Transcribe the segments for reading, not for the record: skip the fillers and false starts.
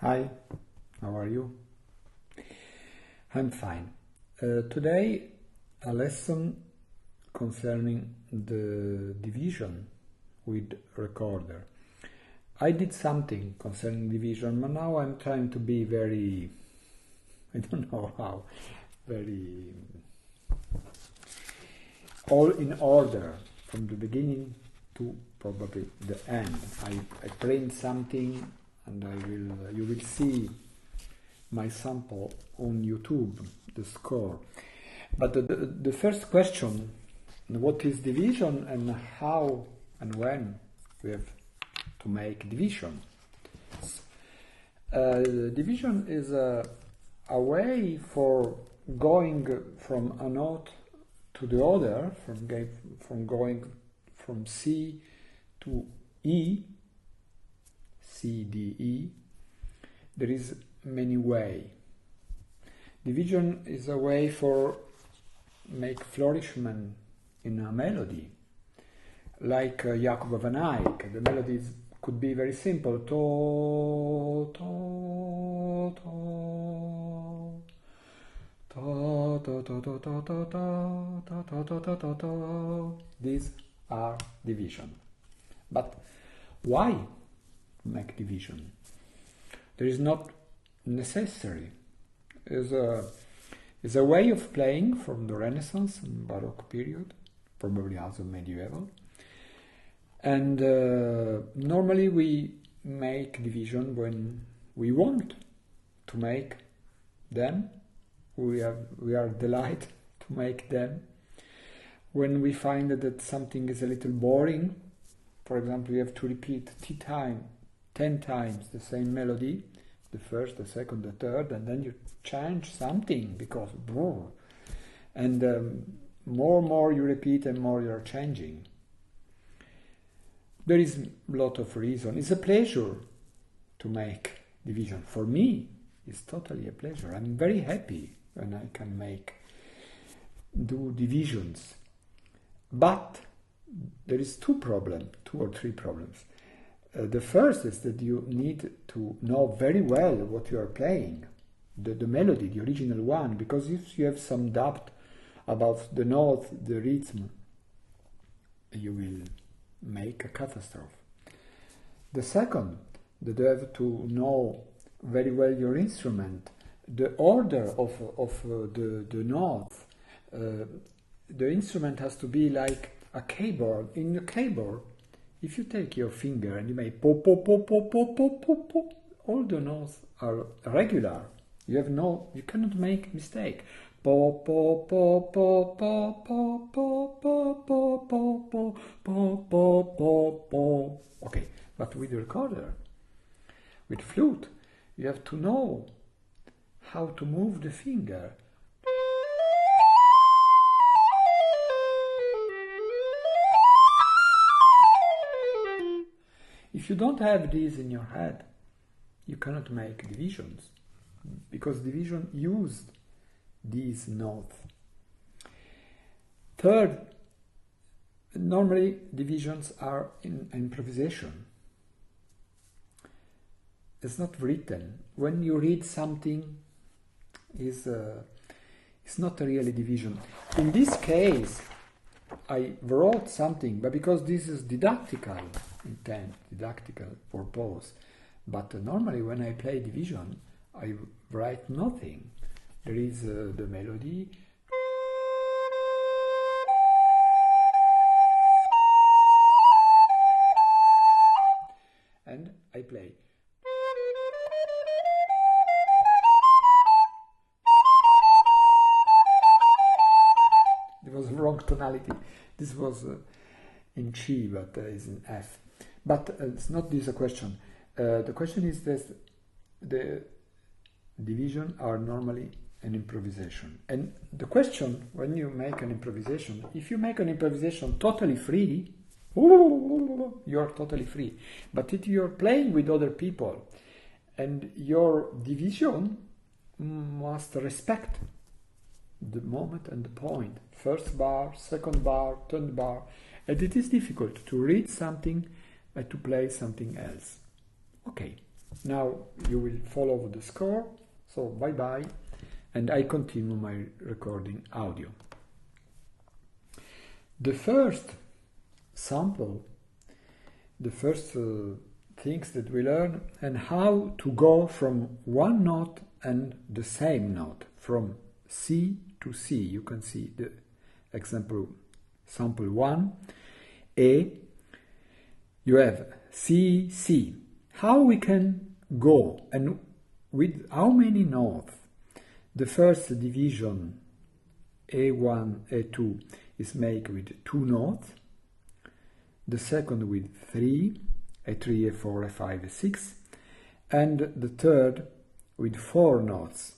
Hi, how are you? I'm fine. Today a lesson concerning the division with recorder. I did something concerning division, but now I'm trying to be very, I don't know how, very all in order from the beginning to probably the end. I print something and you will see my sample on YouTube, the score. But the first question, what is division and how and when we have to make division? Division is a way for going from a note to the other, from going from C to E, C, D, E. There is many way. Division is a way for make flourishment in a melody, like Jacob van Eyck. The melodies could be very simple. To, to, to, to, to, to, to, to, to, to, to, to, to, to. These are division. But why make division? There is not necessary. Is a way of playing from the Renaissance and Baroque period, probably also medieval. And normally we make division when we want to make them. We are delighted to make them. When we find that something is a little boring, for example, you have to repeat 10 times the same melody, the first, the second, the third, and then you change something because and more you repeat and more you're changing. There is a lot of reason. It's a pleasure to make division. For me, it's totally a pleasure. I'm very happy when I can do divisions. But there is two or three problems. The first is that you need to know very well what you are playing, the melody, the original one, because if you have some doubt about the note, the rhythm, you will make a catastrophe. The second, that you have to know very well your instrument, the order of the notes. The instrument has to be like a keyboard. In a keyboard, if you take your finger and you make pop, pop, pop, pop, pop, pop, pop, pop, all the notes are regular. You cannot make mistake. Pop, pop, pop, pop, pop, pop, pop, pop, pop, pop, pop, pop, pop, pop. Okay, but with the recorder, with flute, you have to know how to move the finger. If you don't have these in your head, you cannot make divisions, because division used these notes. Third, normally divisions are in improvisation. It's not written. When you read something, it's not a really division. In this case, I wrote something, but because this is didactical intent, didactical purpose. But normally when I play division, I write nothing. There is the melody. And I play. It was wrong tonality. This was in G, but is in F. But it's not this a question. The question is that the division are normally an improvisation. And the question, when you make an improvisation, if you make an improvisation totally free, you're totally free. But if you're playing with other people and your division must respect the moment and the point. First bar, second bar, third bar. And it is difficult to read something and to play something else. Okay, Now you will follow the score. So bye bye, and I continue my recording audio. The first sample, the first things that we learn, and how to go from one note and the same note, from C to C. You can see the example, sample 1, A, you have C, C. How we can go, and with how many notes? The first division, A1, A2, is made with 2 notes. The second with 3, A3, A4, A5, A6. And the third with 4 notes,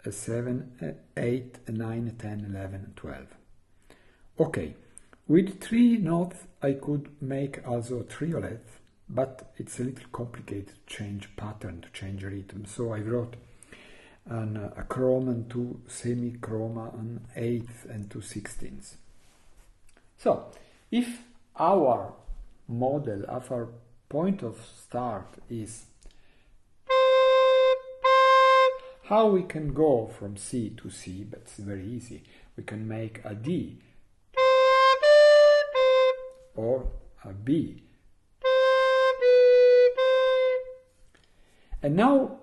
A7, A8, A9, A10, 11, 12. Okay, with 3 notes I could make also a triolet, but it's a little complicated to change pattern, to change rhythm. So I wrote a chroma and 2 semichroma, an 8th and 2 16ths. So if our model, our point of start is how we can go from C to C, but it's very easy. We can make a D or a B. And now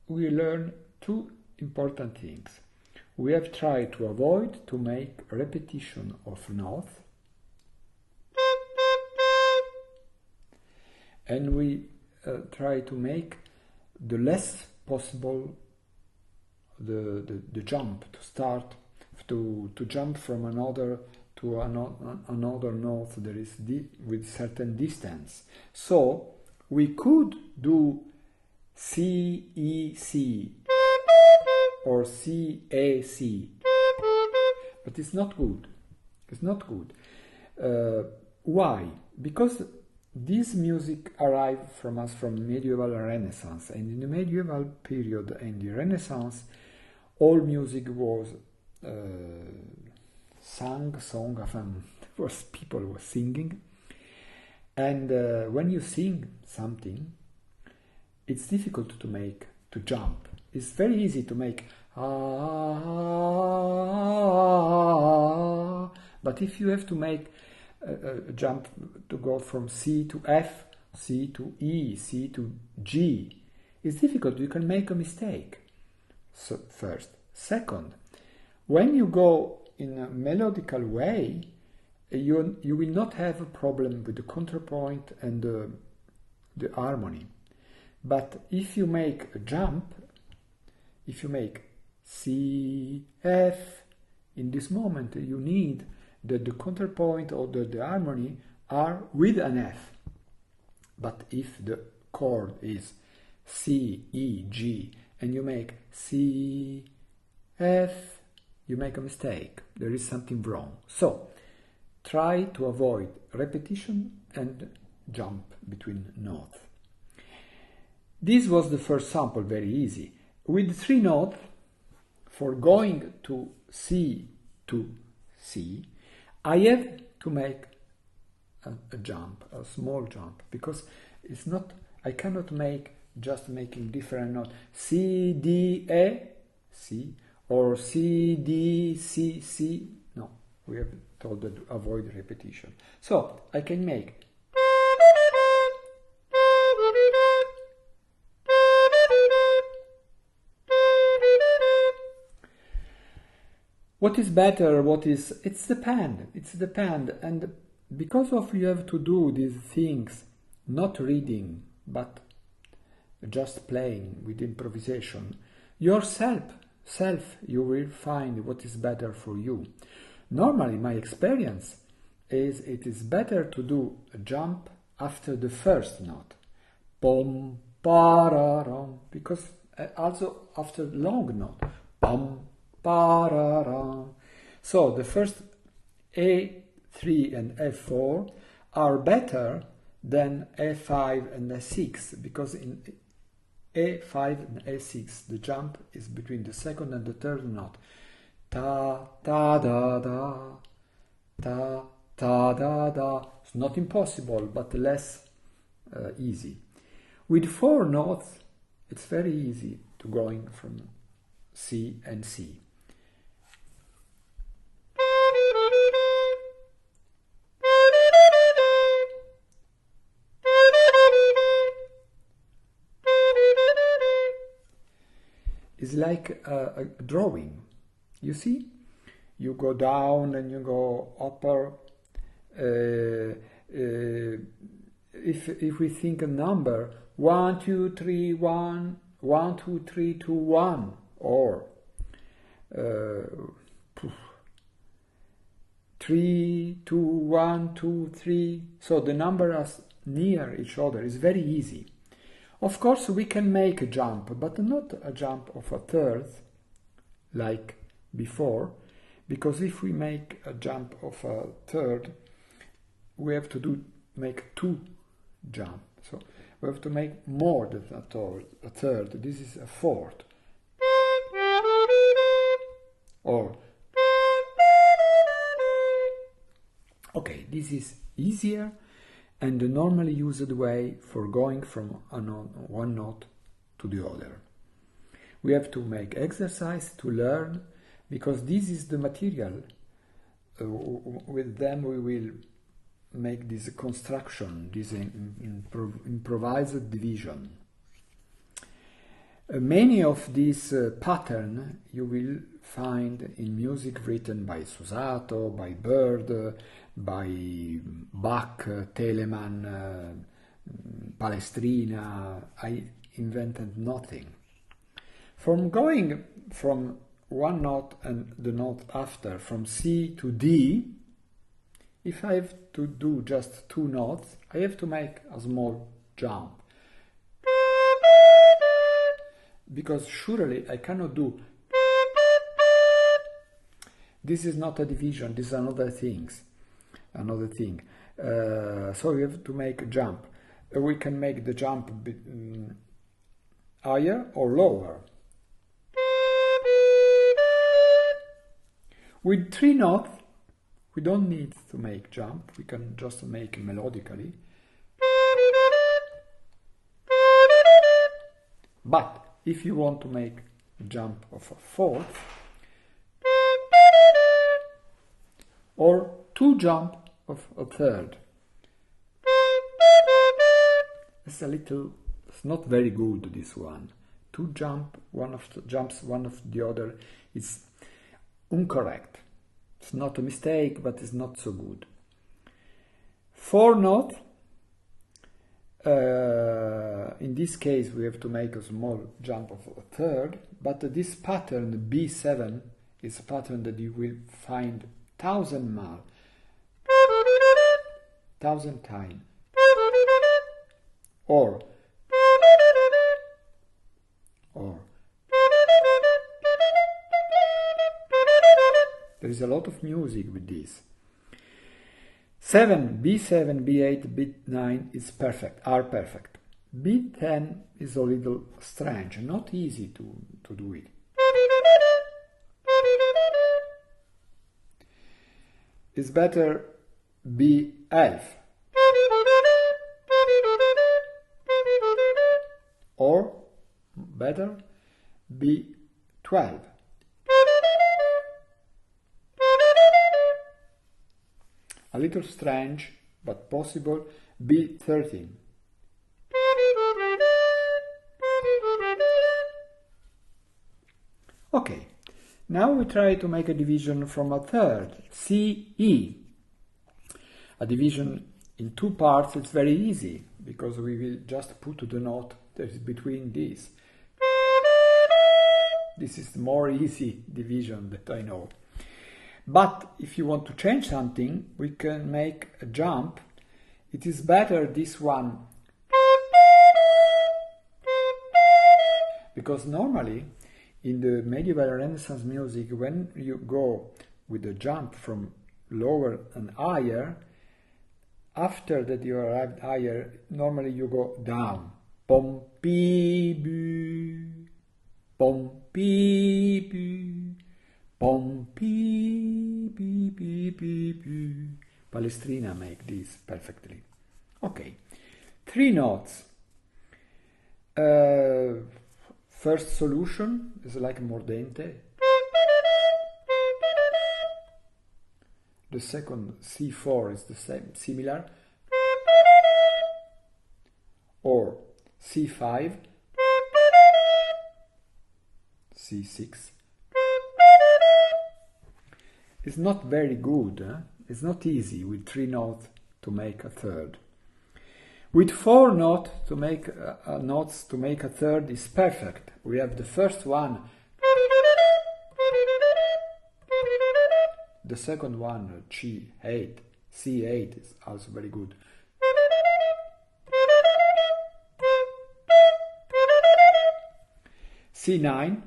we learn 2 important things. We have tried to avoid to make repetition of notes, and we try to make the less possible the jump, to start to jump from another to another note there is with certain distance. So we could do C, E, C or C, A, C, but it's not good. It's not good. Why? Because this music arrived from us from medieval Renaissance, and in the medieval period and the Renaissance, all music was sung, people were singing, and when you sing something, it's difficult to jump. It's very easy to make but if you have to make a jump to go from C to F, C to E, C to G, it's difficult. You can make a mistake. So first. Second, when you go in a melodical way, you will not have a problem with the counterpoint and the harmony. But if you make a jump, if you make C, F, in this moment you need that the counterpoint or the harmony are with an F. But if the chord is C, E, G, and you make C, F, you make a mistake. There is something wrong. So try to avoid repetition and jump between notes. This was the first sample, very easy. With 3 notes, for going to C, I have to make a jump, a small jump, because it's not, I cannot make just making different notes. C, D, A, C, or C, D, C, C. No, we have told that to avoid repetition. So I can make what is better, it's depend, and because of you have to do these things, not reading, but just playing with improvisation, yourself, you will find what is better for you. Normally, my experience is it is better to do a jump after the first note, pom, pararam, because also after long note, pom, pararam. So the first A3 and F4 are better than A5 and A6, because in A5 and A6 the jump is between the second and the third note. Ta, ta, da, da, ta, ta, da, da. It's not impossible, but less easy. With 4 notes It's very easy to going from C and C. It's like a drawing. You see? You go down and you go upper. If we think a number 1 2 3 1 1 2 3 2 1, or 3 2 1 2 3, so the numbers near each other is very easy. Of course, we can make a jump, but not a jump of a third like before, because if we make a jump of a third, we have to make 2 jumps. So we have to make more than a third. This is a fourth. Or okay, this is easier and the normally used way for going from one note to the other. We have to make exercise to learn, because this is the material. With them we will make this construction, this improvised division. Many of these patterns you will find in music written by Susato, by Bird, by Bach, Telemann, Palestrina. I invented nothing. From going from one note and the note after, from C to D, if I have to do just 2 notes, I have to make a small jump. Because surely I cannot do. This is not a division, this is another thing. So we have to make a jump. We can make the jump higher or lower. With 3 notes, we don't need to make jump, we can just make melodically. But if you want to make a jump of a fourth, or 2 jump of a third, it's not very good, this one. 2 jump, one of the other is incorrect. It's not a mistake, but it's not so good. 4 notes, in this case we have to make a small jump of a third, but this pattern B7 is a pattern that you will find 1,000 times. Or there is a lot of music with this. 7, B7, B8, B9 are perfect. B10 is a little strange, not easy to do it. It's better B11 or better B12. A little strange, but possible, B13. Okay, now we try to make a division from a third, CE. A division in 2 parts is very easy, because we will just put the note that is between these. This is the more easy division that I know. But if you want to change something, we can make a jump. It is better this one, because normally in the medieval Renaissance music, when you go with a jump from lower and higher, after that you arrived higher, normally you go down. Pom pi bu, pom pi bu, pom pi pi pi pi pi. Palestrina make this perfectly. Okay, 3 notes. first solution is like mordente. The second C4 is the same, similar. Or C5, C6. It's not very good. It's not easy with 3 notes to make a third. With 4 notes to make a third is perfect. We have the first one, the second one, C8 is also very good. C9,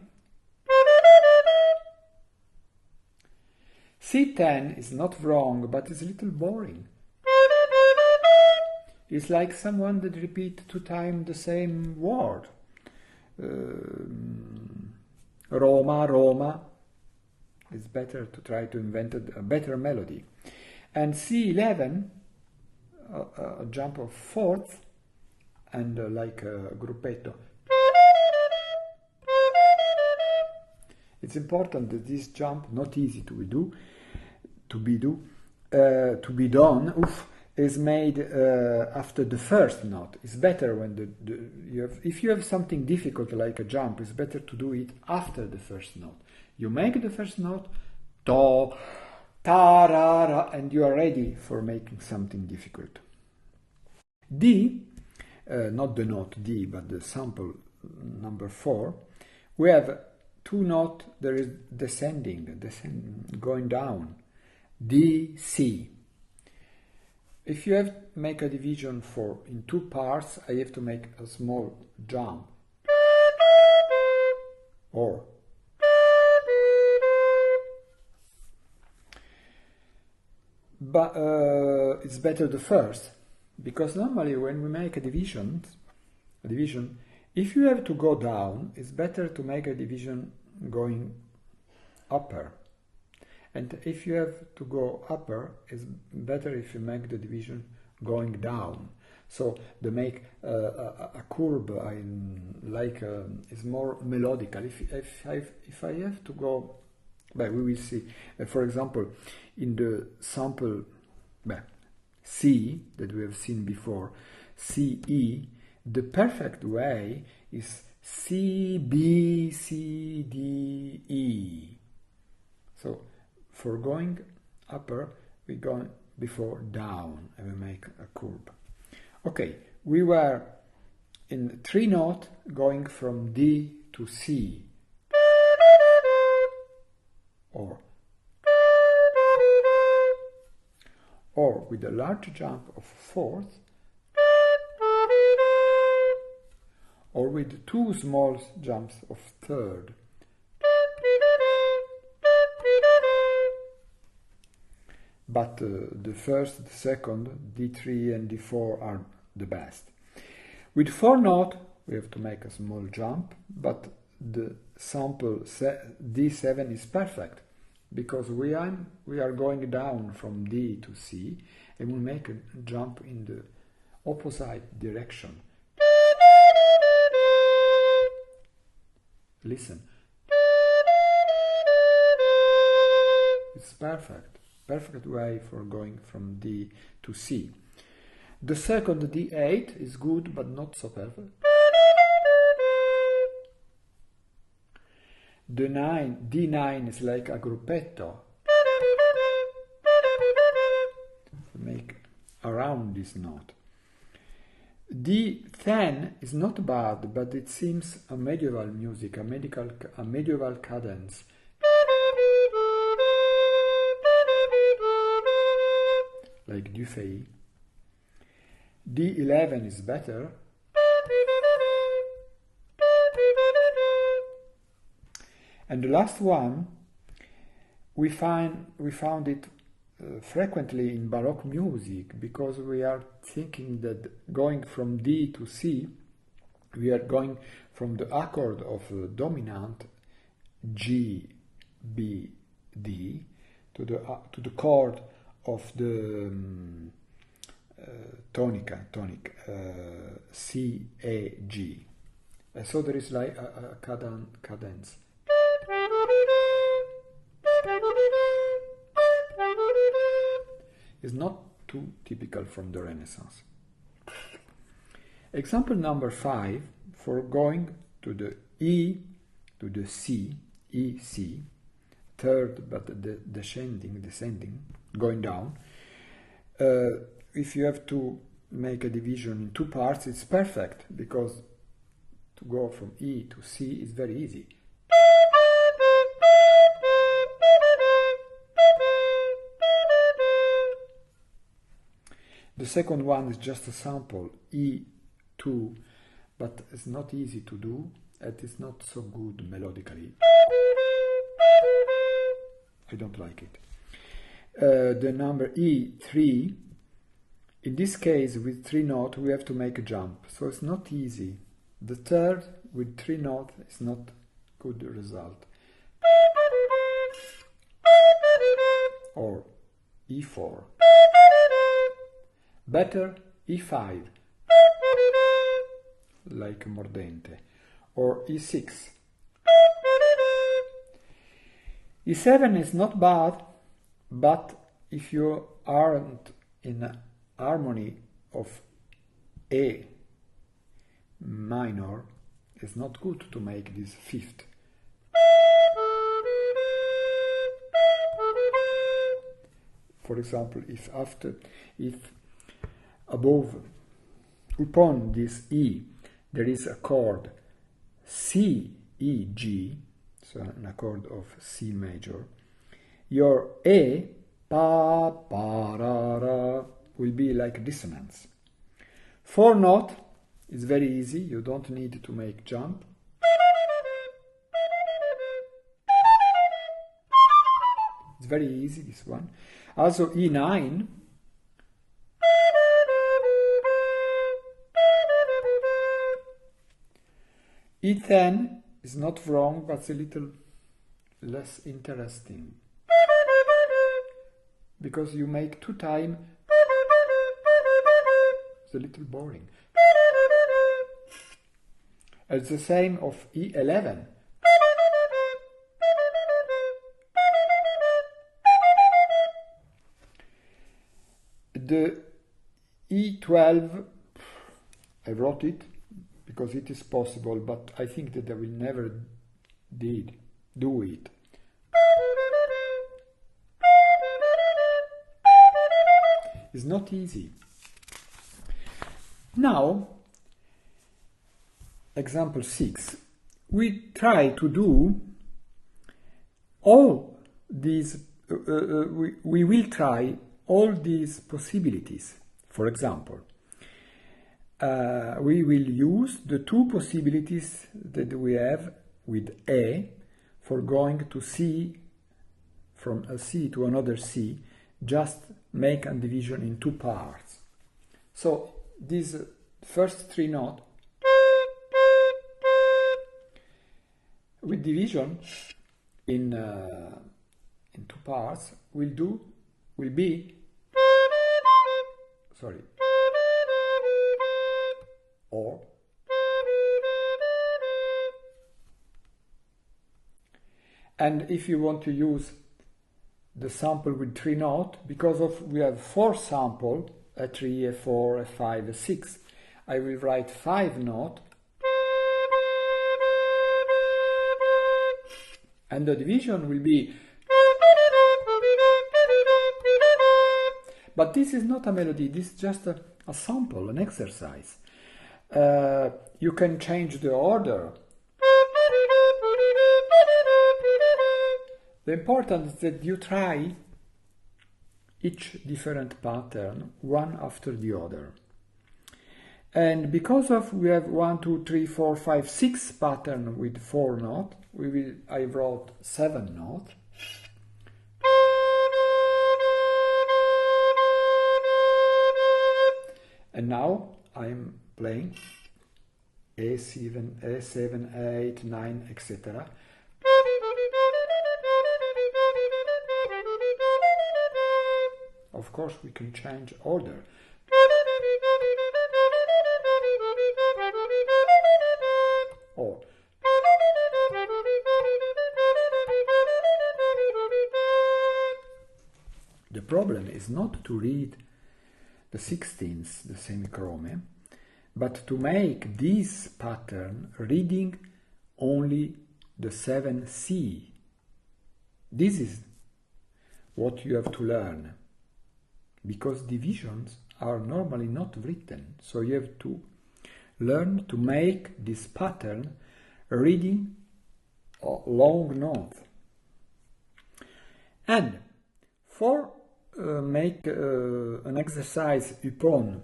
C10 is not wrong, but it's a little boring. It's like someone that repeat 2 times the same word. Roma, Roma. It's better to try to invent a better melody. And C11, a jump of 4th, and like a gruppetto. It's important that this jump, not easy to be done, is made after the first note. It's better when if you have something difficult like a jump, it's better to do it after the first note. You make the first note, to, ta, ra, ra, and you are ready for making something difficult. D, not the note D, but the sample number 4, we have 2 notes, there is descending, going down. D, C. If you have to make a division in 2 parts, I have to make a small jump. Or but it's better the first, because normally when we make a division, if you have to go down, it's better to make a division going upper. And if you have to go upper, it's better if you make the division going down. So to make a curve, is more melodical. If I have to go, we will see. For example, in the sample C that we have seen before, CE, the perfect way is C, B, C, D, E. So for going upper, we go before down and we make a curve. Okay, we were in 3 notes going from D to C. Or with a large jump of 4th, or with 2 small jumps of 3rd. But the first, the second, D3 and D4 are the best. With 4 notes, we have to make a small jump, but the sample D7 is perfect, because we are going down from D to C, and we make a jump in the opposite direction. Listen. It's perfect. Perfect way for going from D to C. The second D8 is good, but not so perfect. The D9 is like a gruppetto. Make around this note. D10 is not bad, but it seems a medieval music, a medieval cadence. Like Dufay. D11 is better. And the last one, we found it frequently in Baroque music, because we are thinking that going from D to C, we are going from the accord of the dominant G, B, D to the chord of the tonic C, A, G. So there is like a cadence. It's not too typical from the Renaissance. Example number 5, for going to the E to the C, E, C, third but descending, going down. If you have to make a division in 2 parts, it's perfect, because to go from E to C is very easy. The second one is just a sample, E2, but it's not easy to do, and it's not so good melodically. I don't like it. The number E3, in this case with 3 notes we have to make a jump, so it's not easy. The third with 3 notes is not good result. Or E4. Better E5, like mordente, or E6. E7 is not bad, but if you aren't in harmony of A minor, it's not good to make this 5th. For example, if above, upon this E, there is a chord C, E, G, so an accord of C major, your A, pa, pa, ra, ra, will be like dissonance. 4 note is very easy, you don't need to make jump. It's very easy, this one. Also E9, E10 is not wrong, but it's a little less interesting, because you make 2 times, it's a little boring. It's the same of E11. The E12, I wrote it because it is possible, but I think that I will never do it. It's not easy. Now, example 6. We try to do all these, we will try all these possibilities. For example, we will use the 2 possibilities that we have with A for going to C, from a C to another C, just make a division in 2 parts. So these first 3 notes with division in 2 parts will be or, and if you want to use the sample with 3 notes, because we have 4 samples, A3, A4, A5, A6, I will write 5 notes, and the division will be, but this is not a melody, this is just a sample, an exercise. You can change the order. The important is that you try each different pattern one after the other. And because we have 1, 2, 3, 4, 5, 6 pattern with 4 notes, I wrote 7 notes. And now I'm playing A7, A8, 9, etc. Of course, we can change order. problem is not to read the 16th, the semichrome, but to make this pattern reading only the 7C. This is what you have to learn, because divisions are normally not written, so you have to learn to make this pattern reading a long note. And for make an exercise upon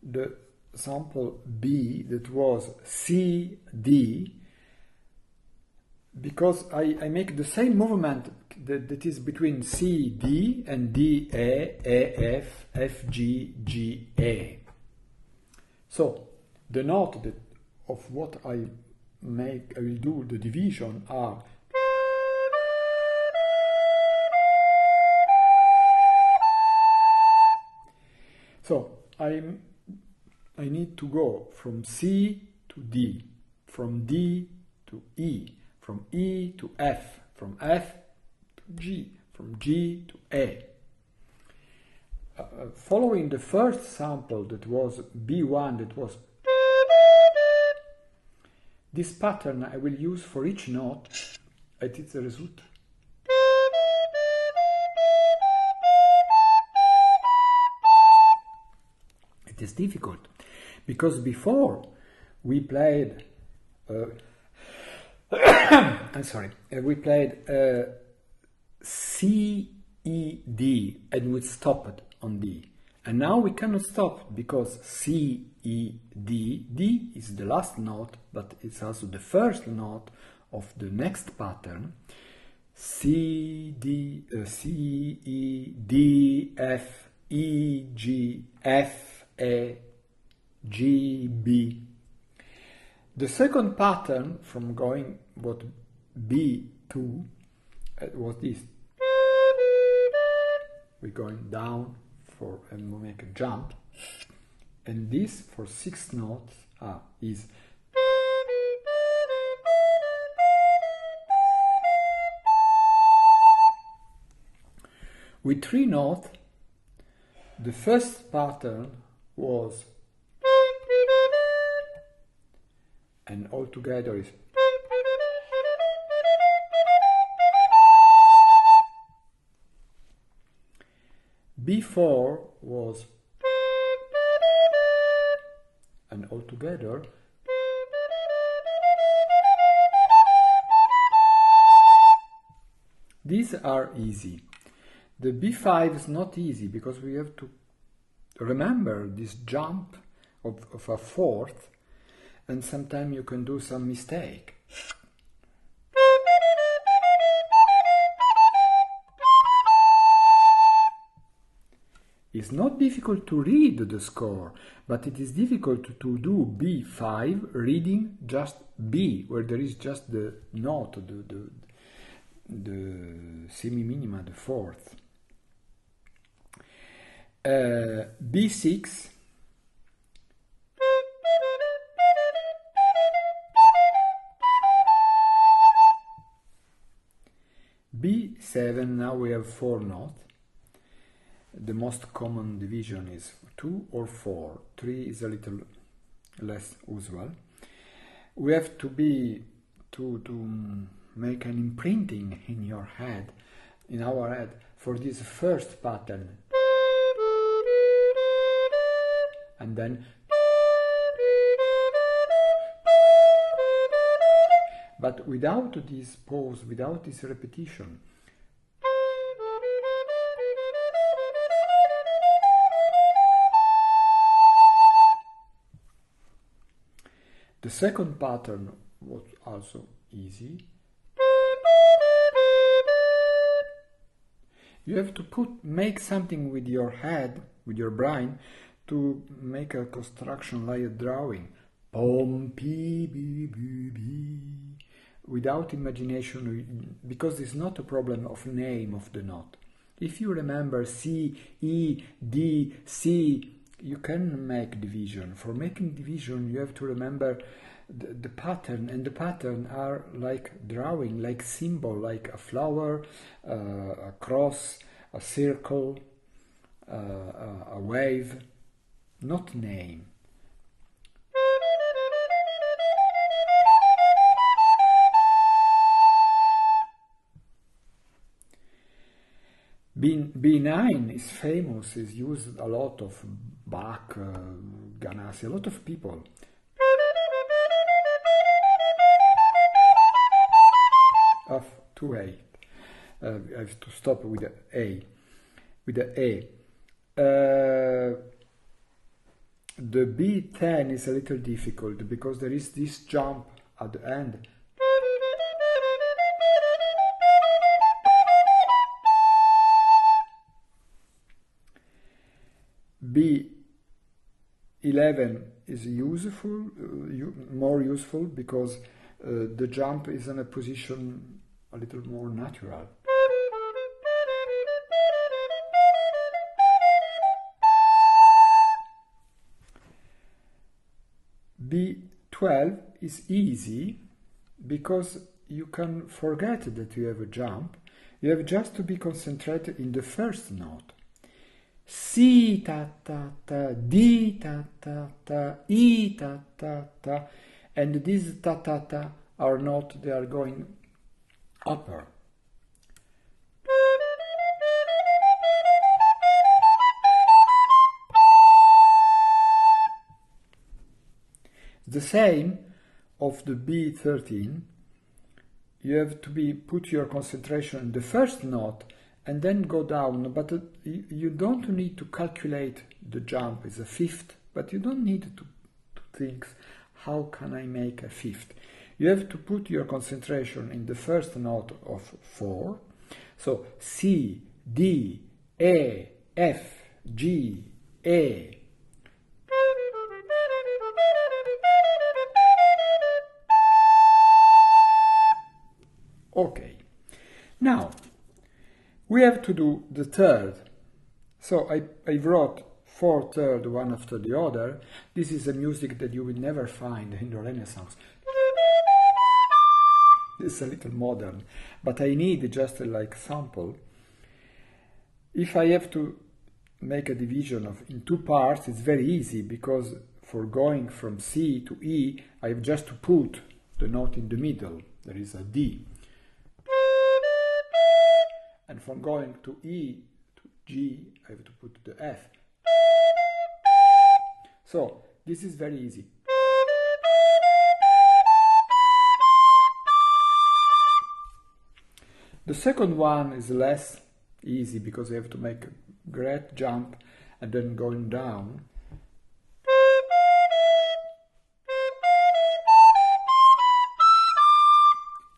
the sample B that was C, D, because I make the same movement that is between C, D and D, A, F, F, G, G, A. So the note that of what I will do the division are so I need to go from C to D, from D to E, from E to F, from F to G, from G to A. Following the first sample that was B1, that was this pattern I will use for each note at its result. It is difficult because before we played we played C, E, D, and we stopped on D. And now we cannot stop because C, E, D. D is the last note, but it's also the first note of the next pattern. C, D, C, E, D, F, E, G, F, A, G, B. The second pattern from going what B2 was this. We're going down for and we make a jump, and this for 6 notes is with 3 notes. The first pattern was, and all together is, B4 was, and all together, these are easy. The B5 is not easy because we have to remember this jump of a fourth, and sometimes you can do some mistake. It's not difficult to read the score, but it is difficult to do B5 reading just B, where there is just the note, the semi-minima, the fourth. B6, B7, now we have 4 notes. The most common division is 2 or 4. 3 is a little less usual. We have to make an imprinting in your head, in our head, for this first pattern. And then but without this pause, without this repetition. The second pattern was also easy. You have to make something with your head, with your brain, to make a construction like a drawing. Pom, pi, bi, bi, bi. Without imagination, because it's not a problem of name of the note. If you remember C, E, D, C, you can make division. For making division, you have to remember the pattern, and the pattern are like drawing, like symbol, like a flower, a cross, a circle, a wave, not name. B9 is famous, is used a lot of Bach, Ganassi, a lot of people. Of 2-8. I have to stop with the A. With the A. The B10 is a little difficult because there is this jump at the end. B11 is useful, more useful because the jump is in a position a little more natural. B12 is easy because you can forget that you have a jump. You have just to be concentrated in the first note. Si ta ta ta, di ta ta ta, I ta ta ta, and these ta ta ta are not, they are going upper. The same of the B13. You have to put your concentration in the first note and then go down, but you don't need to calculate the jump as a fifth, but you don't need to think, how can I make a fifth? You have to put your concentration in the first note of 4. So C, D, E, F, G, A. Okay. Now, we have to do the third. So I wrote 4 thirds, one after the other. This is a music that you will never find in the Renaissance. It's a little modern, but I need just a like sample. If I have to make a division in 2 parts, it's very easy because for going from C to E, I have just to put the note in the middle. There is a D. And from going to E to G, I have to put the F. So this is very easy. The second one is less easy because I have to make a great jump and then going down.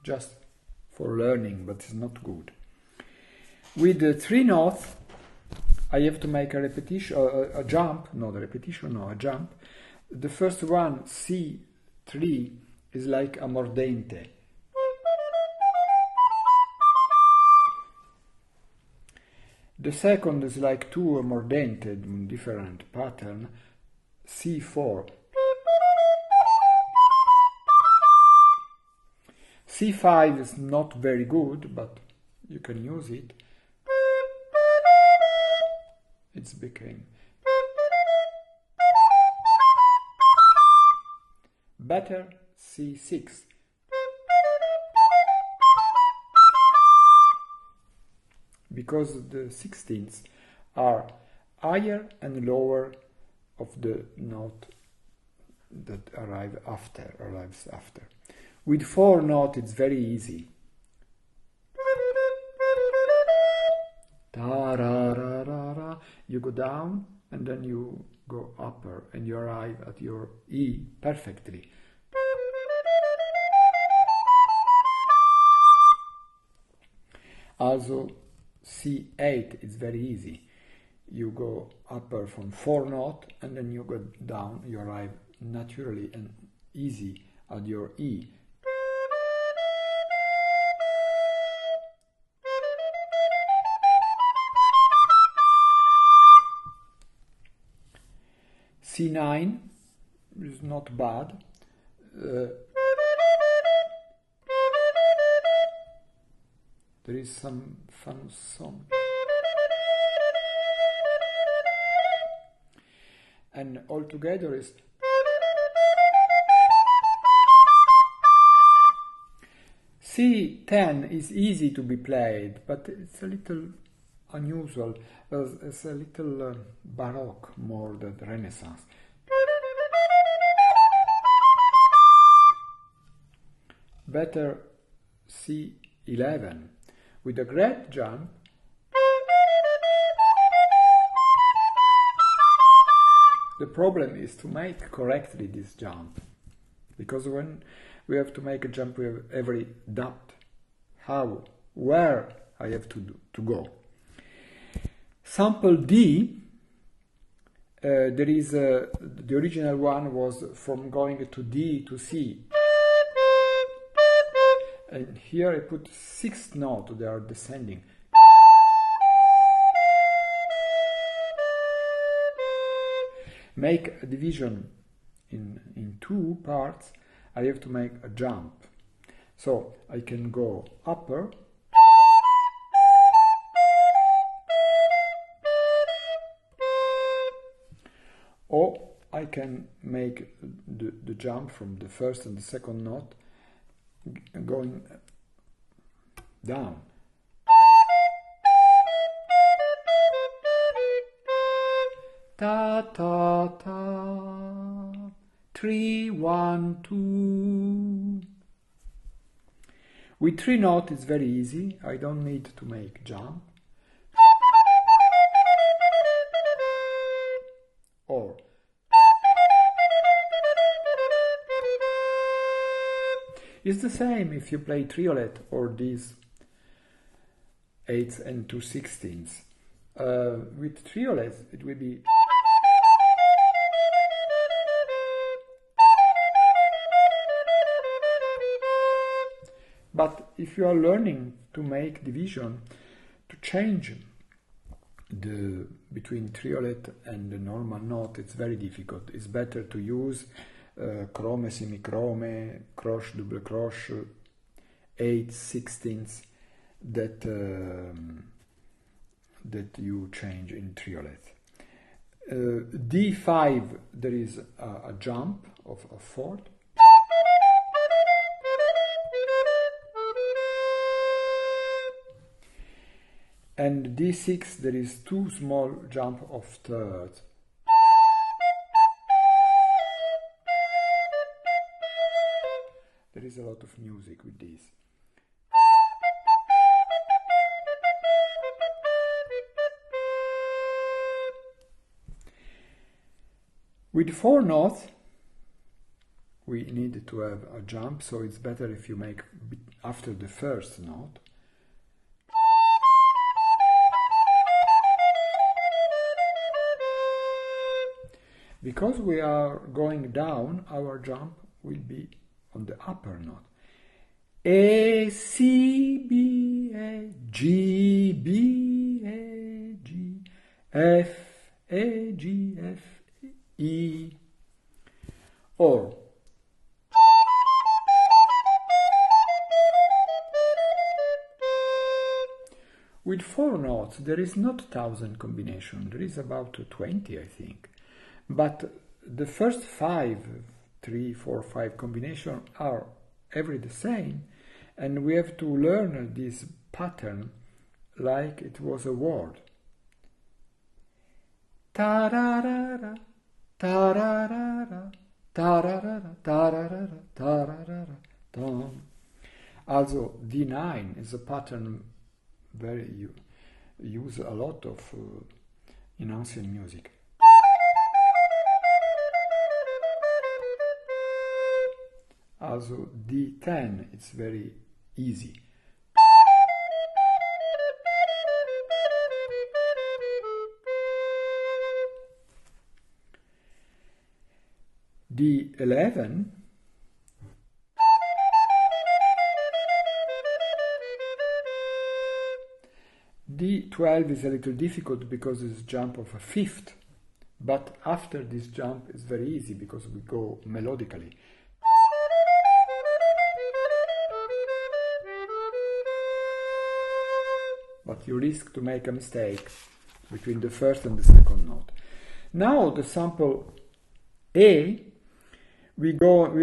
Just for learning, but it's not good. With the 3 notes, I have to make a repetition, a jump, not a repetition, no, a jump. The first one, C3, is like a mordente. The second is like 2 mordente, different pattern, C4. C5 is not very good, but you can use it. It's became better. C6. Because the 16ths are higher and lower of the note that arrives after. With 4 notes, it's very easy. You go down and then you go upper and you arrive at your E perfectly. Also C8 is very easy. You go upper from 4 notes and then you go down, you arrive naturally and easy at your E. C9 is not bad. There is some fun song. and all together is C10 is easy to be played, but it's a little unusual. It's a little Baroque more than Renaissance. Better C11 with a great jump. The problem is to make correctly this jump, because when we have to make a jump, we have every doubt how, where I have to go. Sample D, there is the original one was from going to D to C. And here I put 6th note, they are descending. Make a division in 2 parts, I have to make a jump. So I can go upper, or I can make the jump from the first and the second note going down. Ta ta ta, 3 1 2. With 3 notes it's very easy. I don't need to make jump. Or it's the same if you play triolet or these 8ths and 2/16ths. With triolets it will be but if you are learning to make division, to change the between triolet and the normal note, it's very difficult. It's better to use chrome, semichrome, croche, double croche, 8, 16ths that you change in triolet. D5 there is a jump of a 4th. And D6 there is 2 small jump of 3rds. There is a lot of music with this. With 4 notes we need to have a jump, so it's better if you make after the first note. Because we are going down, our jump will be on the upper note. A, C, B, A, G, B, A, G, F, A, G, F, E. Or with 4 notes there is not 1000 combination, there is about 20 I think. But the first 5, 3, 4, 5 combinations are every the same, and we have to learn this pattern like it was a word. Ta-ra-ra-ra, ta-ra-ra-ra, ta-ra-ra-ra, ta-ra-ra-ra, ta-ra-ra-ra, ta-ra-ra. Also D9 is a pattern very used a lot of in ancient music. Also D10, it's very easy. D11, D12 is a little difficult because it's a jump of a 5th, but after this jump it's very easy because we go melodically. But you risk to make a mistake between the first and the second note. Now the sample A, we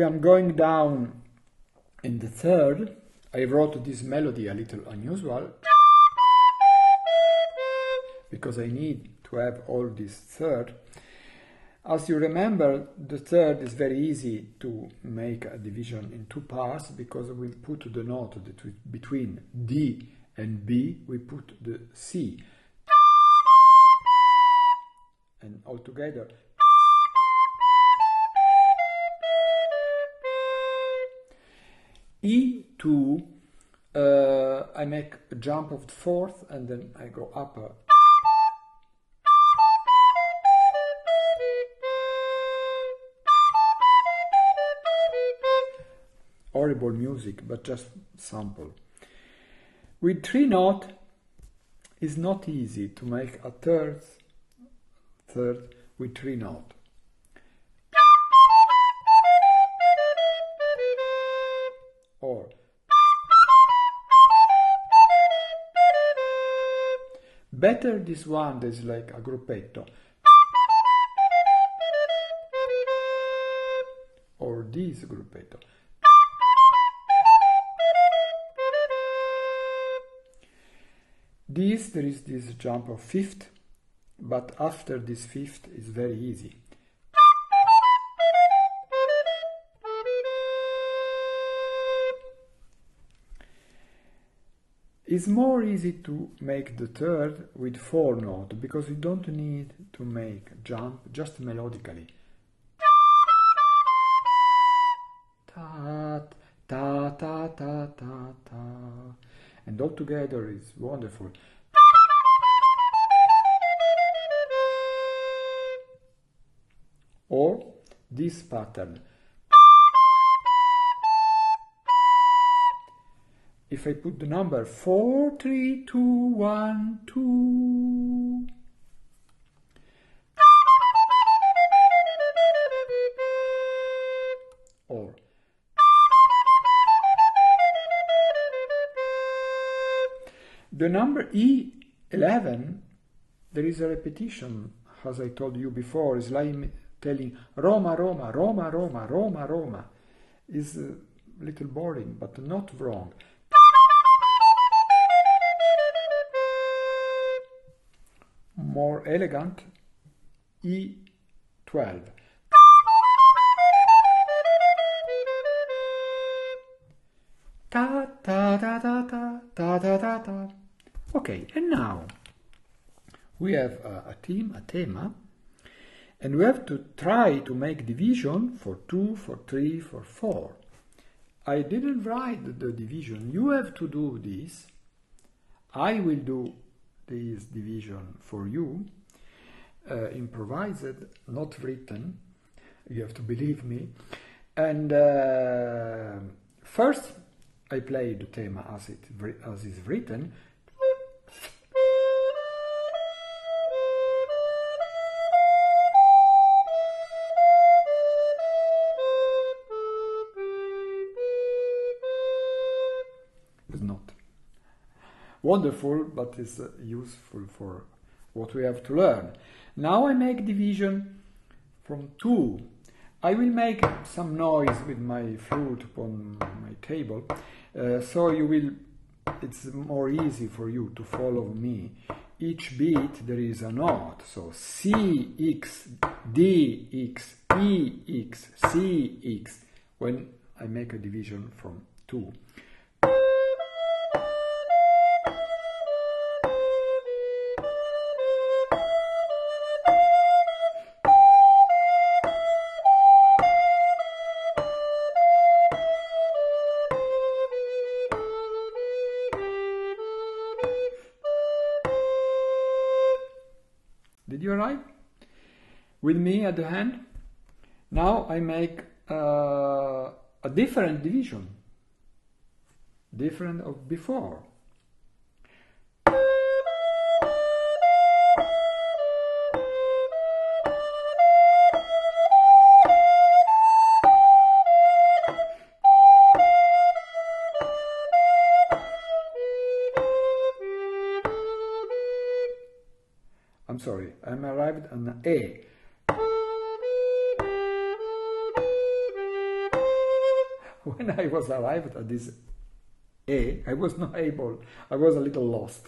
am going down in the third. I wrote this melody a little unusual because I need to have all this third. As you remember, the third is very easy to make a division in two parts because we put the note between D and B, we put the C. And all together. E2, I make a jump of the fourth and then I go up. Horrible music, but just sample. With three notes, it's not easy to make a third with three notes. Or better this one that is like a gruppetto. Or this gruppetto. There is this jump of fifth, but after this fifth is very easy. It's more easy to make the third with four notes because you don't need to make jump just melodically. Ta ta ta ta ta ta, and all together is wonderful. Or this pattern. If I put the number 4, 3, 2, 1, 2. Or the number E11, there is a repetition, as I told you before, is like telling Roma, Roma, Roma, Roma, Roma, Roma. Is a little boring, but not wrong. More elegant, E12. Ta ta ta ta ta ta ta ta ta. Okay, and now we have a theme, and we have to try to make division for 2, for 3, for 4. I didn't write the division. You have to do this. I will do this division for you, improvised, not written. You have to believe me. And first, I play the theme as is written. It's not wonderful, but it's useful for what we have to learn. Now I make division from 2. I will make some noise with my flute upon my table, so it's more easy for you to follow me. Each beat there is a note, so C, X, D, X, E, X, C, X, when I make a division from 2. Did you arrive? With me at the hand? Now I make a different division, different of before. I'm sorry, I'm arrived on A. when I was arrived at this A, I was not able, I was a little lost.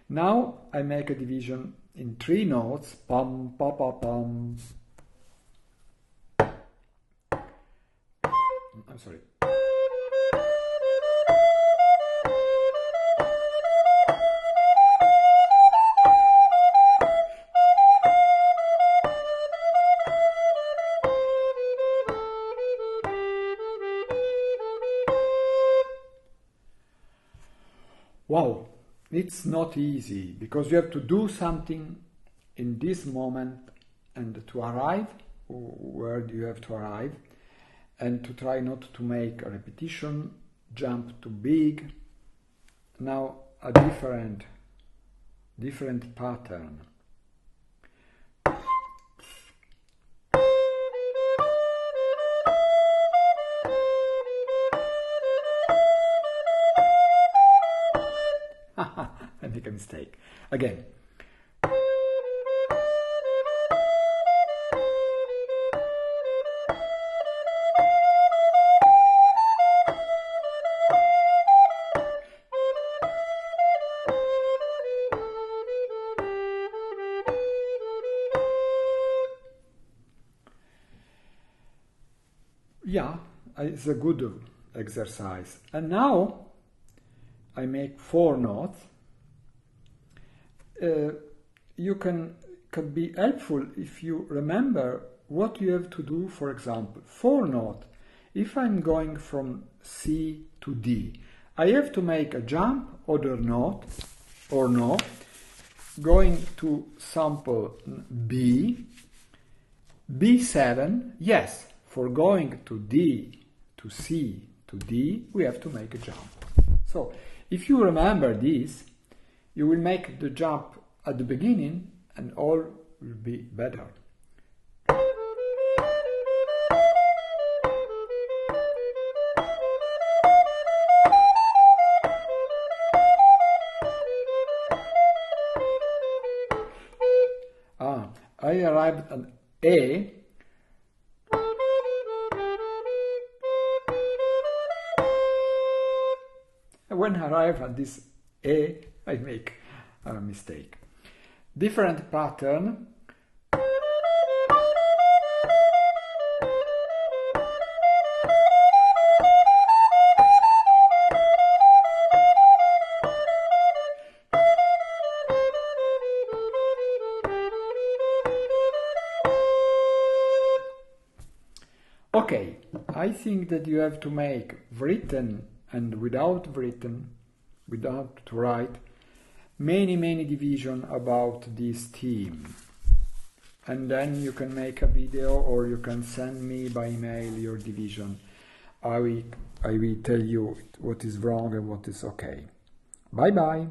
Now I make a division in 3 notes, pam, pa, pa, pam. I'm sorry. Wow, it's not easy because you have to do something in this moment and to arrive where you have to arrive, and to try not to make a repetition, jump too big. Now a different pattern. I make a mistake. Again. Yeah, it's a good exercise. And now I make 4 notes. You could be helpful if you remember what you have to do. For example, 4 notes. If I'm going from C to D, I have to make a jump, other note, or no. Going to sample B, B7, yes. For going to D, to C, to D, we have to make a jump. So, if you remember this, you will make the jump at the beginning and all will be better. I arrived at A. When I arrive at this A, I make a mistake. Different pattern. Okay, I think that you have to make written and without written, without to write, many division about this theme. And then you can make a video or you can send me by email your division. I will tell you what is wrong and what is okay. Bye bye.